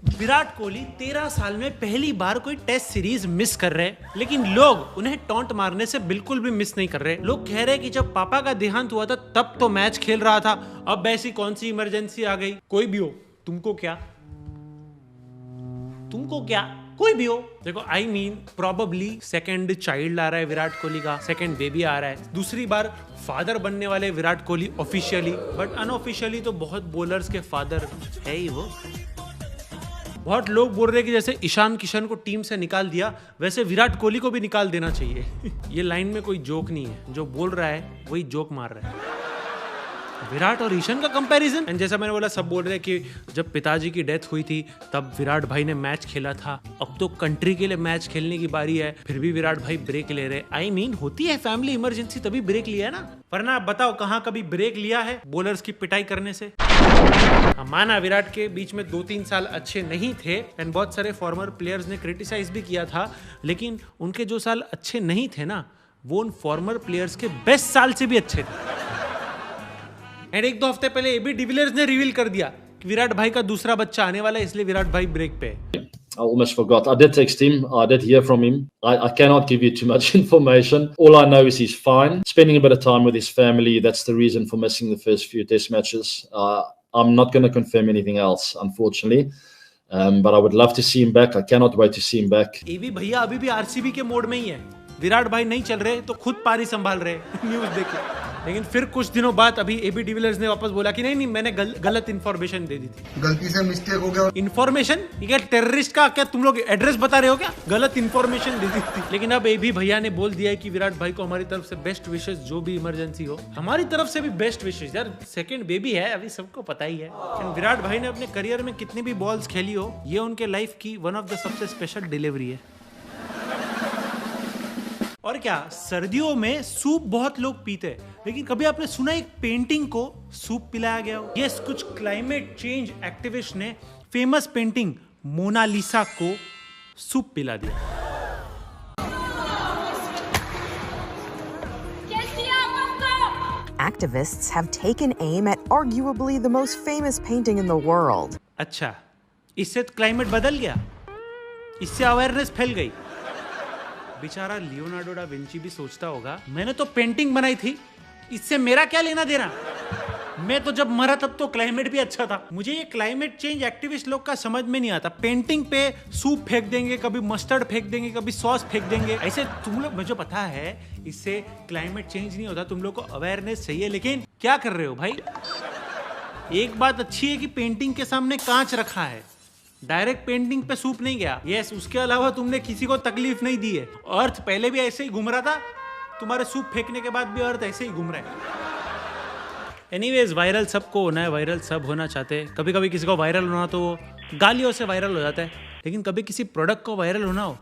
विराट कोहली 13 साल में पहली बार कोई टेस्ट सीरीज मिस कर रहे हैं, लेकिन लोग उन्हें टॉन्ट मारने से बिल्कुल भी मिस नहीं कर रहे। लोग कह रहे हैं कि जब पापा का देहांत हुआ था तब तो मैच खेल रहा था, अब ऐसी कौन सी इमरजेंसी आ गई। कोई भी हो, तुमको क्या, कोई भी हो। देखो I mean probably second child आ रहा है विराट कोहली का, सेकंड बेबी आ रहा है, दूसरी बार फादर बनने वाले Virat Kohli officially, but unofficially तो बहुत बॉलर्स के फादर है ही वो। बहुत लोग बोल रहे हैं कि जैसे ईशान किशन को टीम से निकाल दिया वैसे विराट कोहली को भी निकाल देना चाहिए। ये लाइन में कोई जोक नहीं है, जो बोल रहा है वही जोक मार रहा है। विराट और ईशान का कंपैरिजन, एंड जैसा मैंने बोला सब बोल रहे हैं कि जब पिताजी की डेथ हुई थी तब विराट भाई ने मैच खेला था, अब तो कंट्री के लिए मैच खेलने की बारी है, फिर भी विराट भाई ब्रेक ले रहे। आई मीन होती है फैमिली इमरजेंसी तभी ब्रेक लिया है ना, वरना बताओ कहाँ कभी ब्रेक लिया है बॉलर्स की पिटाई करने से। माना विराट के बीच में 2-3 साल अच्छे नहीं थे एंड बहुत सारे फॉर्मर प्लेयर्स ने क्रिटिसाइज भी किया था, लेकिन उनके जो साल अच्छे नहीं थे ना वो उन फॉर्मर प्लेयर्स के बेस्ट साल से भी अच्छे थे। एंड 1-2 हफ्ते पहले एबी डिविलियर्स ने रिवील कर दिया कि विराट भाई का दूसरा बच्चा आने वाला है, इसलिए विराट भाई ब्रेक पे है। I almost forgot. I did text him. I did hear from him. I cannot give you too much information. All I know is he's fine. Spending a bit of time with his family. That's the reason for missing the first few test matches. I'm not going to confirm anything else, unfortunately. But I would love to see him back. I cannot wait to see him back. AB भैया अभी भी RCB के mode में ही है। विराट भाई नहीं चल रहे तो खुद पारी संभाल रहे न्यूज देखे। लेकिन फिर कुछ दिनों बाद अभी एबी डिविलियर्स ने वापस बोला कि नहीं मैंने गलत इन्फॉर्मेशन दे दी थी, गलती से मिस्टेक हो गया। इन्फॉर्मेशन क्या टेररिस्ट का क्या तुम लोग एड्रेस बता रहे हो क्या, गलत इन्फॉर्मेशन दे दी थी। लेकिन अब एबी भैया ने बोल दिया है कि विराट भाई को हमारी तरफ से बेस्ट विशेष, जो भी इमरजेंसी हो हमारी तरफ से भी बेस्ट विशेष। यार सेकंड बेबी है अभी सबको पता ही है। विराट भाई ने अपने करियर में कितनी भी बॉल्स खेली हो, ये उनके लाइफ की वन ऑफ द सबसे स्पेशल डिलीवरी है। और क्या सर्दियों में सूप बहुत लोग पीते हैं, लेकिन कभी आपने सुना एक पेंटिंग को सूप पिलाया गया हो? यस, कुछ क्लाइमेट चेंज एक्टिविस्ट ने फेमस पेंटिंग मोनालिसा को सूप पिला दिया। Activists have taken aim at arguably the most famous painting in the world. अच्छा, इससे तो क्लाइमेट बदल गया, इससे अवेयरनेस फैल गई। बेचारा लियोनार्डो डा विंची भी सोचता होगा मैंने तो पेंटिंग बनाई थी, इससे मेरा क्या लेना देना, मैं तो जब मरा तब तो क्लाइमेट भी अच्छा था। मुझे ये क्लाइमेट चेंज एक्टिविस्ट लोग का समझ में नहीं आता। पेंटिंग पे सूप फेंक देंगे, कभी मस्टर्ड फेंक देंगे, कभी सॉस फेंक देंगे। ऐसे तुम लोग, मुझे पता है इससे क्लाइमेट चेंज नहीं होता, तुम लोग को अवेयरनेस चाहिए, लेकिन क्या कर रहे हो भाई। एक बात अच्छी है कि पेंटिंग के सामने कांच रखा है, डायरेक्ट पेंटिंग पे सूप नहीं गया। यस, उसके अलावा तुमने किसी को तकलीफ नहीं दी है। अर्थ पहले भी ऐसे ही घूम रहा था, तुम्हारे सूप फेंकने के बाद भी अर्थ ऐसे ही घूम रहा है। एनीवेज, वायरल सबको होना है, वायरल सब होना चाहते हैं। कभी कभी किसी को वायरल होना तो वो गालियों से वायरल हो जाता है, लेकिन कभी किसी प्रोडक्ट को वायरल होना हो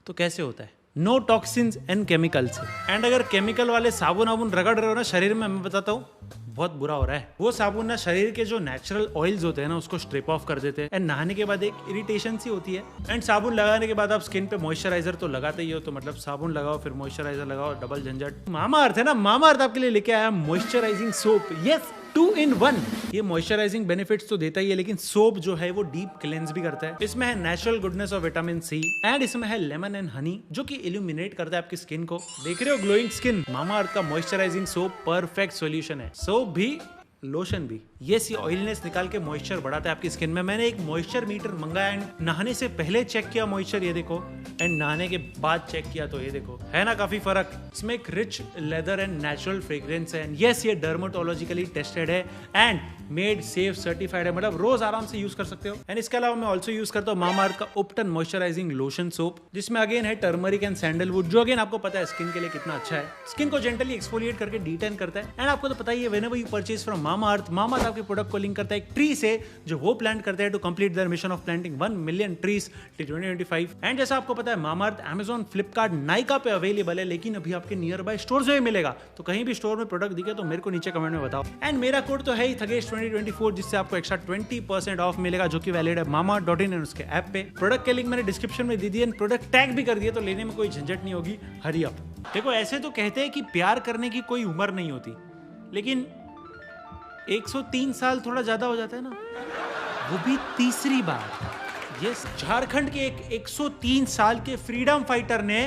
तो कैसे होता है? No toxins and chemicals. And अगर केमिकल वाले साबुन वाबुन रगड़ रहे हो ना शरीर में, मैं बताता हूँ बहुत बुरा हो रहा है। वो साबुन ना शरीर के जो नेचुरल ऑयल्स होते हैं ना उसको स्ट्रिप ऑफ कर देते हैं, एंड नहाने के बाद एक इरिटेशन सी होती है। एंड साबुन लगाने के बाद आप स्किन पे मॉइस्चराइजर तो लगाते ही हो, तो मतलब साबुन लगाओ फिर मॉइस्चराइजर लगाओ, डबल झंझट। मामा अर्थ है ना, मामा अर्थ आपके लिए लेके आया मॉइस्चराइजिंग सोप। Yes, 2 in 1। ये मॉइस्चराइजिंग बेनिफिट्स तो देता ही है, लेकिन सोप जो है वो डीप क्लेंस भी करता है। इसमें है natural goodness of vitamin C, and इसमें है लेमन एंड हनी जो कि इल्यूमिनेट करता है आपकी स्किन को। देख रहे हो ग्लोइंग स्किन, मामा अर्थ का मॉइस्चराइजिंग सोप परफेक्ट सॉल्यूशन है। सोप भी लोशन भी, ये सी ऑयलनेस निकाल के मॉइस्चर बढ़ाता है आपकी स्किन में। मैंने एक मॉइस्चर मीटर मंगाया एंड नहाने से पहले चेक किया मॉइस्चर, ये देखो, एंड नहाने के बाद चेक किया तो ये देखो, है ना काफी फर्क। इसमें एक rich leather and natural fragrance है। यस, ये डर्मेटोलॉजिकली टेस्टेड है एंड मेड सेफ सर्टिफाइड है, मतलब रोज आराम से यूज कर सकते हो। एंड इसके अलावा मैं ऑल्सो यूज करता हूँ मामा अर्थ का उपटन मॉइस्चराइजिंग लोशन सोप, जिसमें अगेन है टर्मरिक एंड सैंडलवुड, जो अगेन आपको पता है स्किन के लिए कितना अच्छा है। स्किन को जेंटली एक्सफोलिएट करके डिटेन करता है। एंड आपको तो पता ही है, व्हेनेवर यू परचेज फ्रॉम मामा अर्थ आपके प्रोडक्ट को लिंक करता है एक ट्री से जो वो प्लांट करते हैं to complete their mission of planting 1 million trees till 2025। And जैसा आपको पता है मामा अर्थ Amazon, फ्लिपकार्ट, नाइका पे अवेलेबल है, लेकिन अभी आपके नियर बाय स्टोर्स में मिलेगा। तो कहीं भी स्टोर में प्रोडक्ट दिखे तो मेरे को नीचे कमेंट में बताओ। एंड मेरा कोड तो है ही थगेश 2024, जिससे आपको एक्स्ट्रा 20% ऑफ मिलेगा, जो कि वैलिड है mama.in उसके ऐप पे। प्रोडक्ट के लिंक मैंने डिस्क्रिप्शन में दे दिए, प्रोडक्ट टैग भी कर दिए, तो लेने में कोई झंझट नहीं होगी। Hurry up. देखो, ऐसे तो कहते हैं कि प्यार करने की कोई उम्र नहीं होती, लेकिन 103 साल थोड़ा ज्यादा हो जाता है ना, वो भी तीसरी बार। यस, झारखंड के एक 103 साल के फ्रीडम फाइटर ने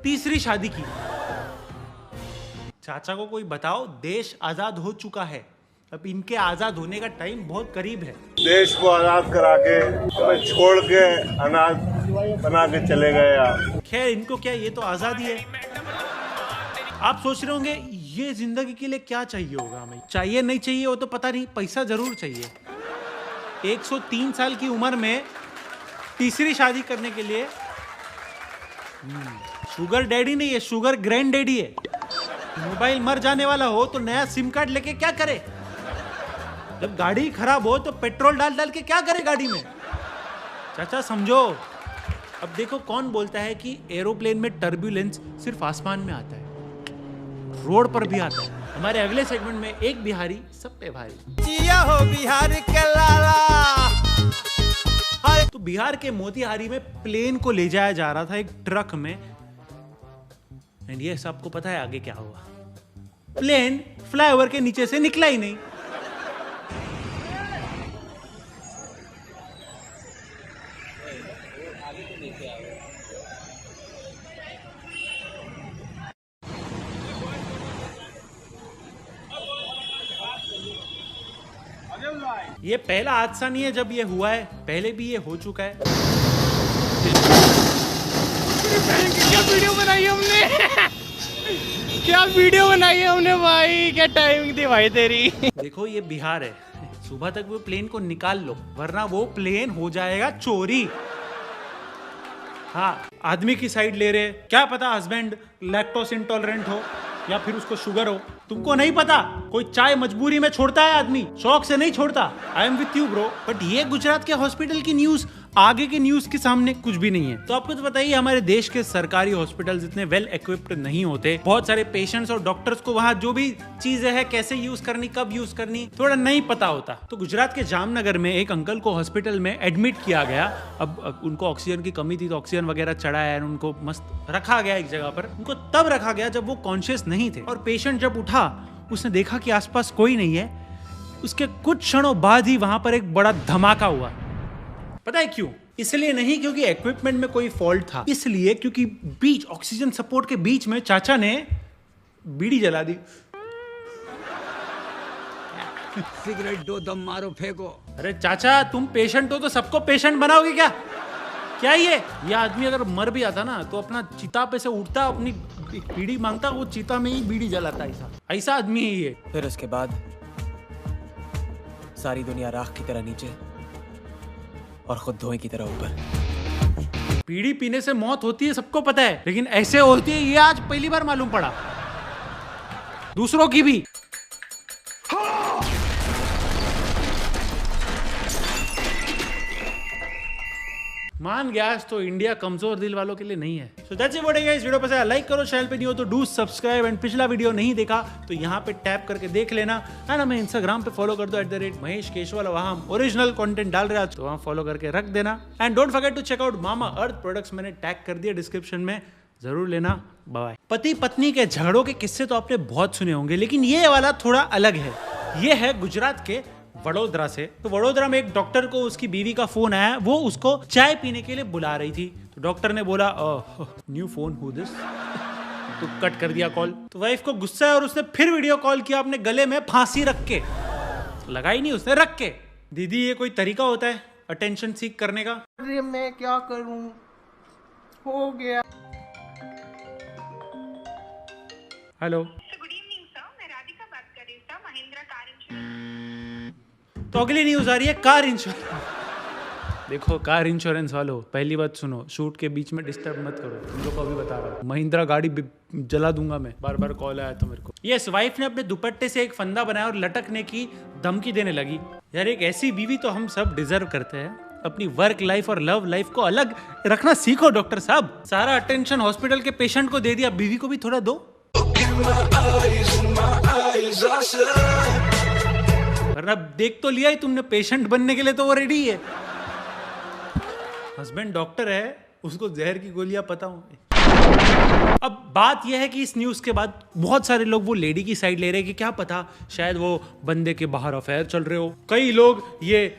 तीसरी शादी की। चाचा को कोई बताओ, देश आजाद हो चुका है, अब इनके आजाद होने का टाइम बहुत करीब है। देश को आजाद करा के हमें छोड़ के अनाज बना के चले गए आप। खैर इनको क्या, ये तो आजादी है। आप सोच रहे होंगे ये जिंदगी के लिए क्या चाहिए होगा हमें, चाहिए नहीं चाहिए वो तो पता नहीं, पैसा जरूर चाहिए। 103 साल की उम्र में तीसरी शादी करने के लिए शुगर डैडी नहीं है, शुगर ग्रैंड डैडी है। मोबाइल मर जाने वाला हो तो नया सिम कार्ड लेके क्या करे, जब गाड़ी खराब हो तो पेट्रोल डाल डाल के क्या करे गाड़ी में। चाचा समझो। अब देखो कौन बोलता है कि एरोप्लेन में टर्ब्यूलेंस सिर्फ आसमान में आता है, रोड पर भी आता है। हमारे अगले सेगमेंट में एक बिहारी सब पे भारी। जिया हो बिहार के लाला। तो बिहार के मोतिहारी में प्लेन को ले जाया जा रहा था एक ट्रक में, एंड ये सबको पता है आगे क्या हुआ। प्लेन फ्लाईओवर के नीचे से निकला ही नहीं। ये पहला हादसा नहीं है जब ये हुआ है, पहले भी ये हो चुका है। क्या वीडियो बनाई हमने क्या वीडियो बनाई है हमने भाई, क्या टाइमिंग थी भाई तेरी। देखो ये बिहार है, सुबह तक वो प्लेन को निकाल लो वरना वो प्लेन हो जाएगा चोरी। हाँ, आदमी की साइड ले रहे, क्या पता हस्बैंड लैक्टोस इंटॉलरेंट हो या फिर उसको शुगर हो, तुमको नहीं पता। कोई चाय मजबूरी में छोड़ता है आदमी, शौक से नहीं छोड़ता। I am with you bro. But ये गुजरात के हॉस्पिटल की न्यूज आगे की न्यूज के सामने कुछ भी नहीं है। तो आपको तो बताइए हमारे देश के सरकारी हॉस्पिटल्स इतने वेल इक्विप्ड नहीं होते। बहुत सारे पेशेंट्स और डॉक्टर्स को वहाँ जो भी चीजें है कैसे यूज करनी, कब यूज करनी, थोड़ा नहीं पता होता। तो गुजरात के जामनगर में एक अंकल को हॉस्पिटल में एडमिट किया गया। अब उनको ऑक्सीजन की कमी थी तो ऑक्सीजन वगैरह चढ़ाया, उनको मस्त रखा गया एक जगह पर। उनको तब रखा गया जब वो कॉन्शियस नहीं थे, और पेशेंट जब उठा उसने देखा कि आसपास कोई नहीं है। उसके कुछ क्षणों बाद ही वहां पर एक बड़ा धमाका हुआ। पता है क्यों? इसलिए नहीं क्योंकि इक्विपमेंट में कोई फॉल्ट था, इसलिए क्योंकि बीच ऑक्सीजन सपोर्ट के बीच में चाचा ने बीड़ी जला दी। सिगरेट दो, दम मारो, फेंको। अरे चाचा तुम पेशेंट हो तो सबको पेशेंट बनाओगे क्या? क्या ये आदमी अगर मर भी आता ना तो अपना चिता पे से उठता, अपनी बीड़ी मांगता, वो चिता में ही बीड़ी जलाता। ऐसा आदमी है ये। फिर उसके बाद सारी दुनिया राख की तरह नीचे और खुद धुएं की तरह ऊपर। बीड़ी पीने से मौत होती है सबको पता है, लेकिन ऐसे होती है ये आज पहली बार मालूम पड़ा। दूसरों की भी। मान गया तो इंडिया कमजोर दिल वालों के लिए नहीं है। So that's it guys, video पसंद आया लाइक करो, चैनल पे नहीं हो तो डू सब्सक्राइब, एंड पिछला वीडियो नहीं देखा तो यहाँ पे टैप करके देख लेना। है ना, मैं इंस्टाग्राम पे फॉलो कर दो @महेश केशवाल, वहां ओरिजिनल कंटेंट डाल रहा है तो वहां फॉलो करके रख देना। And don't forget to check out Mamaearth products, मैंने टैग कर दिया डिस्क्रिप्शन में, जरूर लेना। बाय। पति पत्नी के झगड़ों के किस्से तो आपने बहुत सुने होंगे, लेकिन ये वाला थोड़ा अलग है। ये है गुजरात के वडोदरा से। तो वडोदरा में एक डॉक्टर को उसकी बीवी का फोन आया, वो उसको चाय पीने के लिए बुला रही थी। तो डॉक्टर ने बोला न्यू फोन हु दिस, तो कट कर दिया कॉल। तो वाइफ को गुस्सा है और उसने फिर वीडियो कॉल किया अपने गले में फांसी रख के, लगाई नहीं उसने, रख के। दीदी ये कोई तरीका होता है अटेंशन सीख करने का? अरे मैं क्या करूं, हो गया। हेलो, गुड इवनिंग सर, मैं राधिका बात कर रही हूँ सर, महिंद्रा कार इंश्योरेंस। तो अगली न्यूज आ रही है कार इंश्योरेंस। देखो कार इंश्योरेंस वालों, पहली बात सुनो, शूट के बीच में डिस्टर्ब मत करो, तुम लोग को अभी बता रहा हूँ। महिंद्रा गाड़ी जला दूंगा मैं, बार बार कॉल आया था मेरे को। यस, वाइफ ने अपने दुपट्टे से एक फंदा बनाया और लटकने की धमकी देने लगी। यार एक ऐसी बीवी तो हम सब डिजर्व करते हैं। अपनी वर्क लाइफ और लव लाइफ को अलग रखना सीखो डॉक्टर साहब। सारा अटेंशन हॉस्पिटल के पेशेंट को दे दिया, बीवी को भी थोड़ा दो। वरना देख तो लिया ही तुमने, पेशेंट बनने के लिए तो वो रेडी है। हस्बैंड डॉक्टर है, उसको जहर की गोलियां पता होंगी। अब बात यह है कि इस न्यूज के बाद बहुत सारे लोग वो लेडी की साइड ले रहे हैं कि क्या पता शायद वो बंदे के बाहर अफेयर चल रहे हो। कई लोग ये